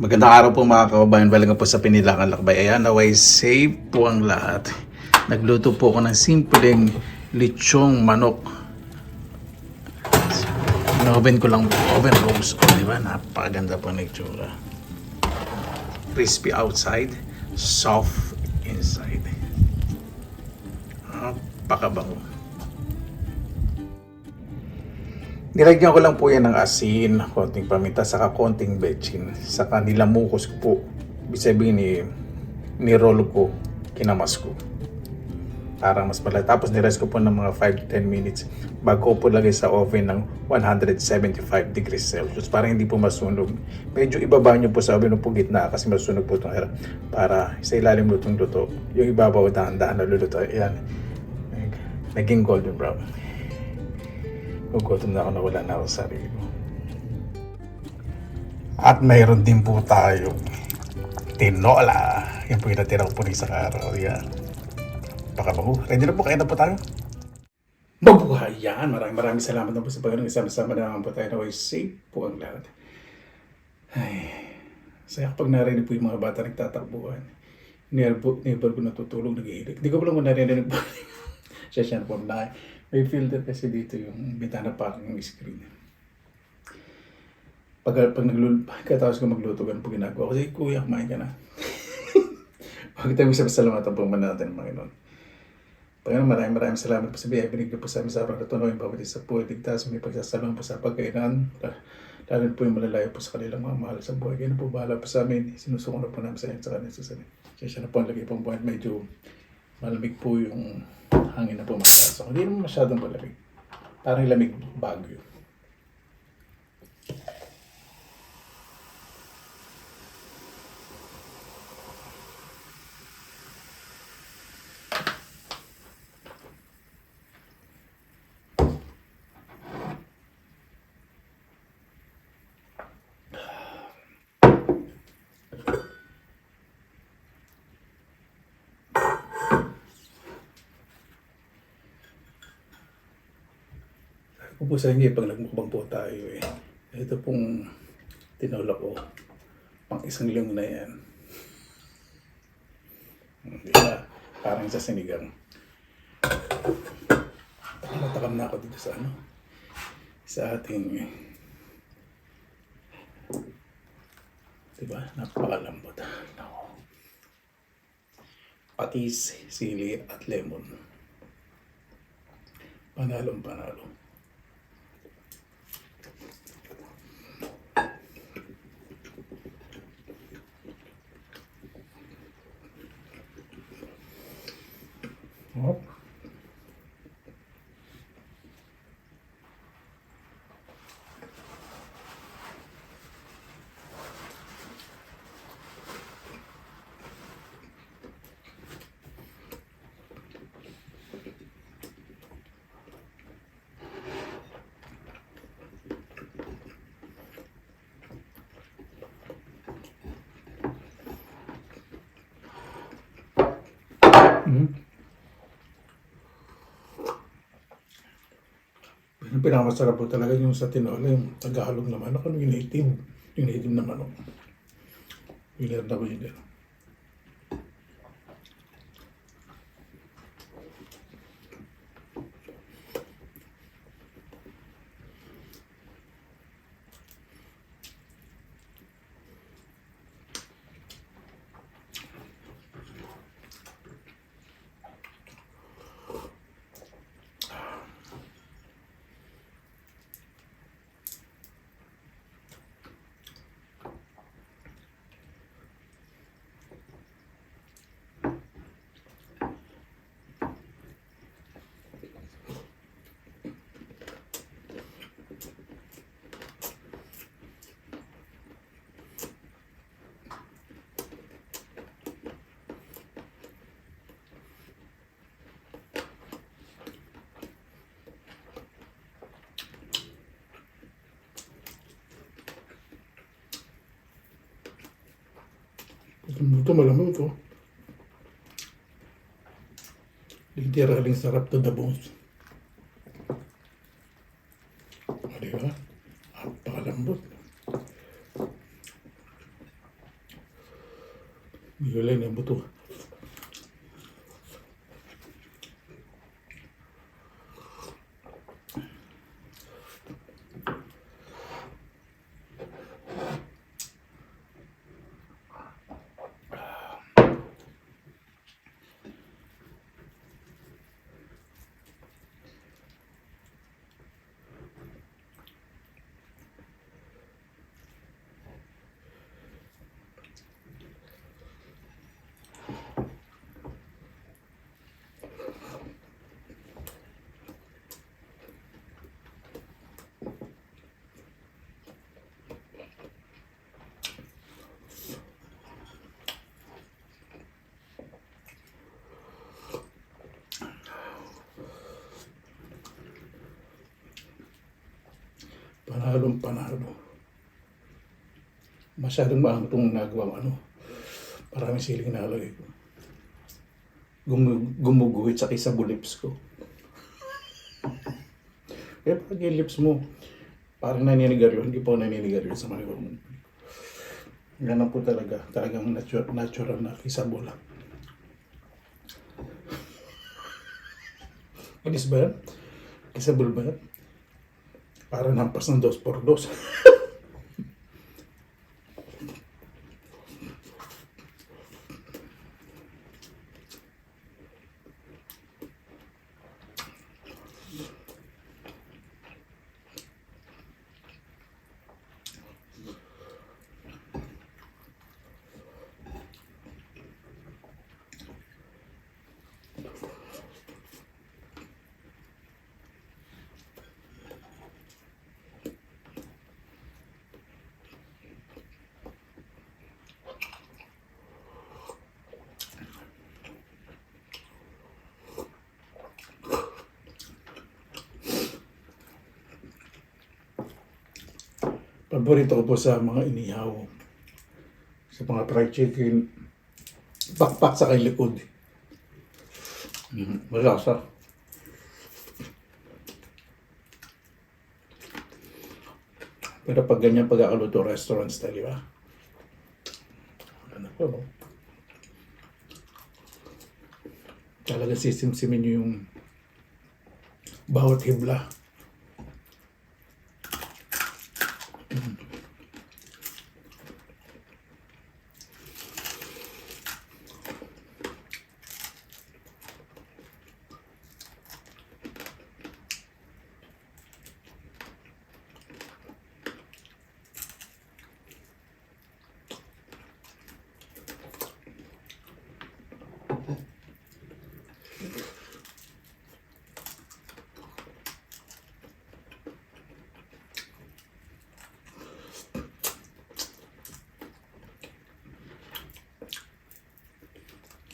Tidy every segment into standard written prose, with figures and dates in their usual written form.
Magandang araw po mga kababayan, balik po sa Pinilakan Lakbay. Ayan, naway safe po ang lahat. Nagluto po ako ng simpleng lechong manok. Inoven ko lang po, oven roast ko, di ba? Napakaganda po ng itsura. Crispy outside, soft inside. Napakabango. Nilagyan ko lang po yan ng asin, konting paminta, saka konting bechin. Saka nilamukos ko po. Ibig sabihin ni-roll ko, kinamas ko. Parang mas pala. Tapos nirest ko po ng mga 5-10 minutes bago ko po lagay sa oven ng 175 degrees Celsius para hindi po masunog. Medyo ibaba nyo po sa oven po gitna kasi masunog po itong era para sa ilalim lutong luto. Yung ibabaw dahan-dahan na luluto. Ayan. Naging golden brown. Gugutom na ako, nawala na ako sa sarili ko. At mayroon din po tayo tinola. Yan po yung natira ko po rin sa araw. Yan. Pakabango. Ready na po, kaya na po tayo. Mabuhay yan. Maraming salamat na po sa pagano'n. Isama-sama na naman po tayo na way safe po ang lahat. Ay, saya kapag narinig po yung mga bata nagtatakbuhan. Never ko natutulog, nag-iilig. Hindi ko pa lang narinig po. Siya po na. May filter kasi dito yung bintana parking yung screen. Pagkatapos ko magluto, ganun po ginagawa. Kasi kuya, kumain ka na. Huwag tayo salamatan po man natin, Panginoon. Panginoon, maraming salamat po sa biyaya. Binigyan po sa amin sa araw na ito. Nawing bawat isa po, ligtas, may pagsasalungan po sa pagkainan. Lalo po yung malalayo po sa kanilang mga mahal sa buhay. Ganun po, bahala po sa amin. Sinusuko na po namin sa inyo sa kanilang sasanin. Siya na po ang lagay pong buhay. Medyo malamig po yung hangin na pumasok. Hindi naman masyadong malamig. Parang lamig Baguio. Kung po sa inyo, pag nagmukbang po tayo ito pong tinola ko, pang 1 linggo na yan. Di ba? Parang sa sinigang. Natakam na ako dito sa ating, di ba? Napakalambot. Patis, sili at lemon. Panalo. Oh. Yung pinakamasarap po talaga yung sa tinola, yung tagahalog na manok, yung native na manok. Winner na winner. Ito malamang ito. Literally sarap to the bones. O, diba? Napakalambot. Bigyan yung buto. Panalo. Masyadong maano itong nagawa ano. Maraming siling nalagay ko. Gumuguhit sa kisabo lips ko. Kaya pag yung lips mo, parang naninigarilyo. Hindi po naninigarilyo sa mga ko. Ganun po talaga. Talagang natural na kisabo lang. Alis ba yan? Kisabol ba yan? Para nampas ng 2x2. Paborito ko po sa mga inihaw. Sa mga fried chicken. Pakpak sa kay likod. Malasa. Pero pag ganyan pagkakaluto restaurant style, di ba? Ano po, no? Talaga sisimsimin nyo yung bawat hibla.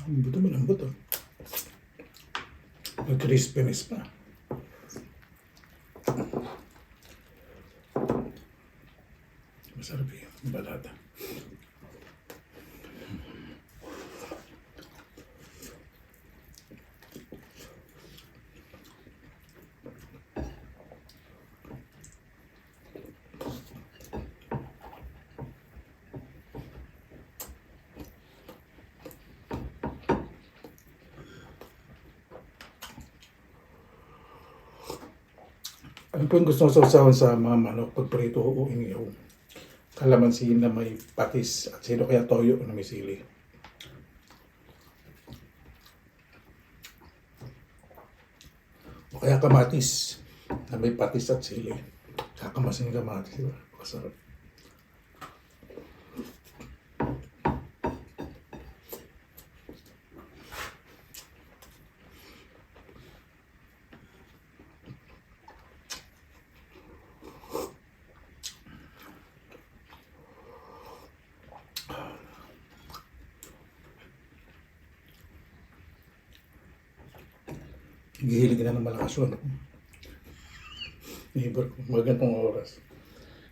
Ang buto mo ng buto. Mag-crispiness pa. Masarap yung balata. Ano po yung gusto ko sausawan sa mga manok pag prito o inihaw? Kalamansi na may patis at sino kaya toyo na may sili. O kaya kamatis na may patis at sili. Kakamasin kamatis, diba? Masarap. Gihilig na ng malakas yun. Neighbor ko, magandang oras.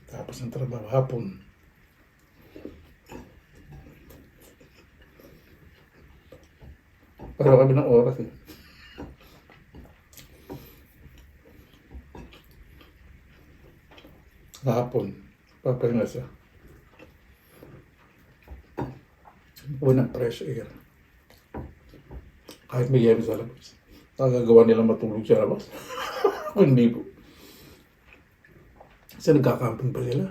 Tapos ng trabaho, hapon. Pareho kami ng oras eh. Hapon, papahinga siya. Unang fresh air. Kahit may yelo sa labas. Nagagawa nilang matulog sa labas. Kung hindi po. Kasi nagkakamping pa sila.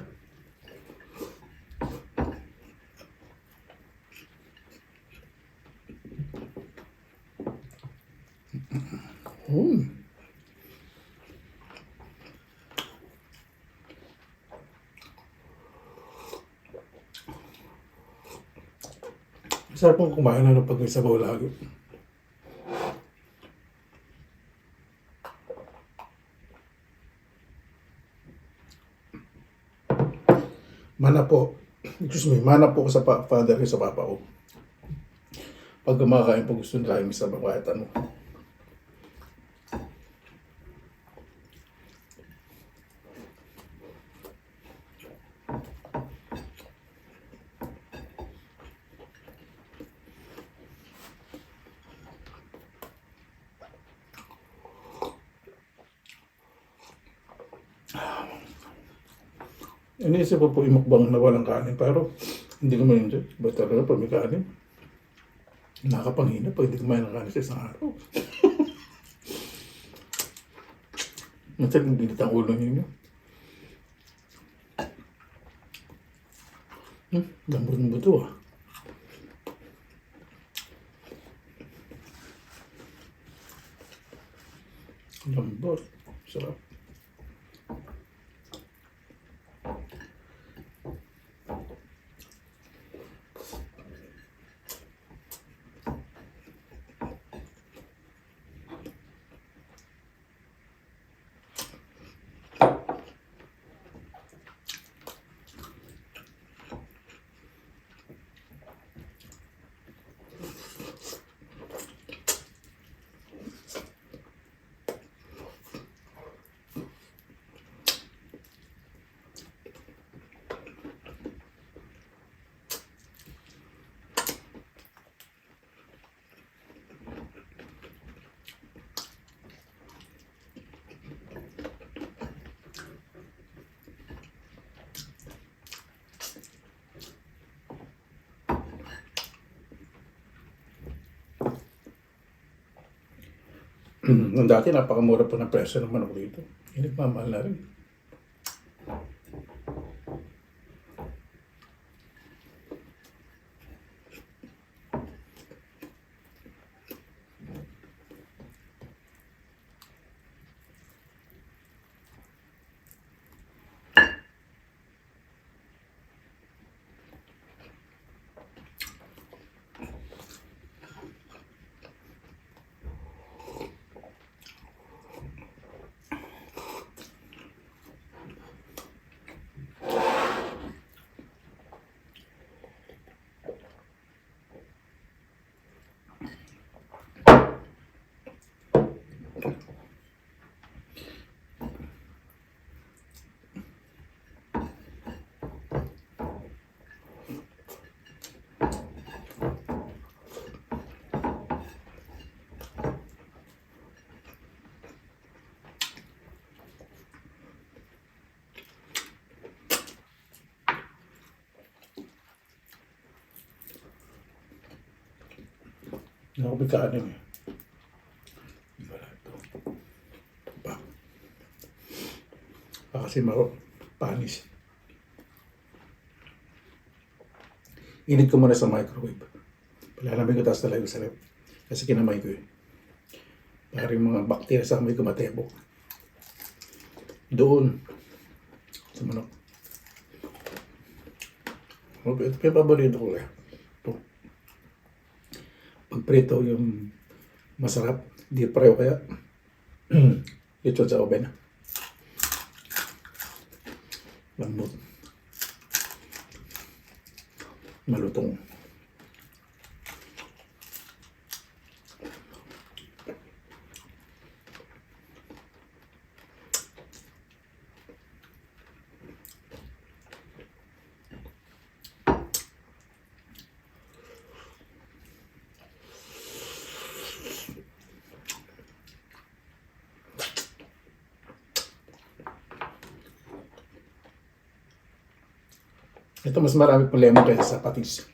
Sarap pong kumain na pag may sabaw lagi. Mana po. Excuse me, mana po ko sa father ko sa papa ko. Pag kumakain po gusto nila may sabaw kahit ano. Iniisip ko po yung mukbang na walang kanin, pero hindi ko ma-enjoy. Ba talaga pag may kanin? Nakakapanghina pag hindi kumain ng kanin sa isang araw. Masarap yung binit ang ulo ninyo. Lambot ng buto ah. Lambot. Sarap. Nung dati, napakamura po ng presyo ng manok dito. Hindi nagmamahal na rin. Hindi ako bigkanin eh. Wala ito. Pa. Kasi panis. Init ko muna sa microwave. Palalamin ko tapos talaga sa rep. Kasi kinamay ko eh. Para yung mga bakterya sa kamay ko matebok. Doon. Sa manok. Okay, ito yung paborito ko eh. Ito. Pag prito yung masarap, di pareho kaya lechon sa oven. Lambot. Malutong. Ito mas marami pong lemon kaysa sa patis.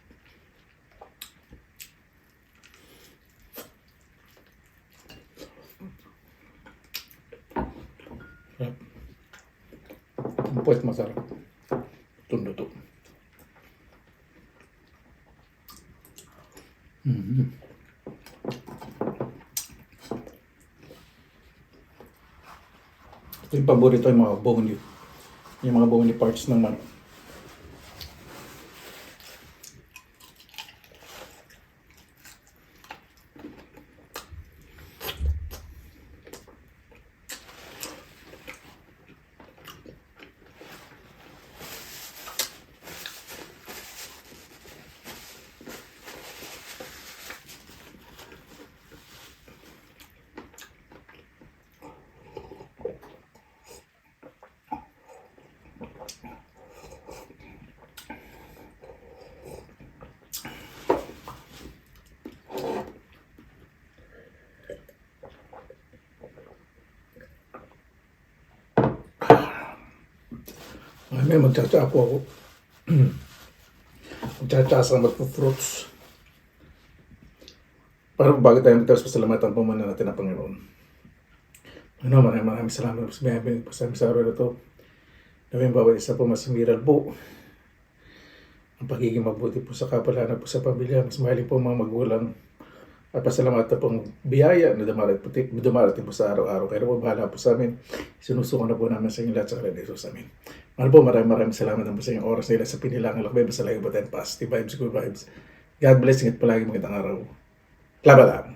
Mhm. Ito yung paborito yung mga bony. Yung mga bony parts ng manok. May magtsatsa po ako. Magtsatsa sa fruits. Para bago tayo magtapos, pasalamatan po muna natin ang Panginoon. Maraming salamat sa binabing po sa aming sa araw na ito. Nawing bawat isa po masimiral po. Ang pagiging mabuti po sa kapalaran po sa pamilya. Mas mahiling po mga magulang. At pasalamatan pong biyaya na dumarating po sa araw-araw. Kaya po bahala po sa amin. Sinusuko na po namin sa inyo lahat sa kanya sa amin. Mahal po, maraming salamat po sa inyong oras nila sa pinilangan lakbay. Basta lagi po tayo positive vibes, good vibes. God bless. Ingat palagi magandang araw. Laban lang.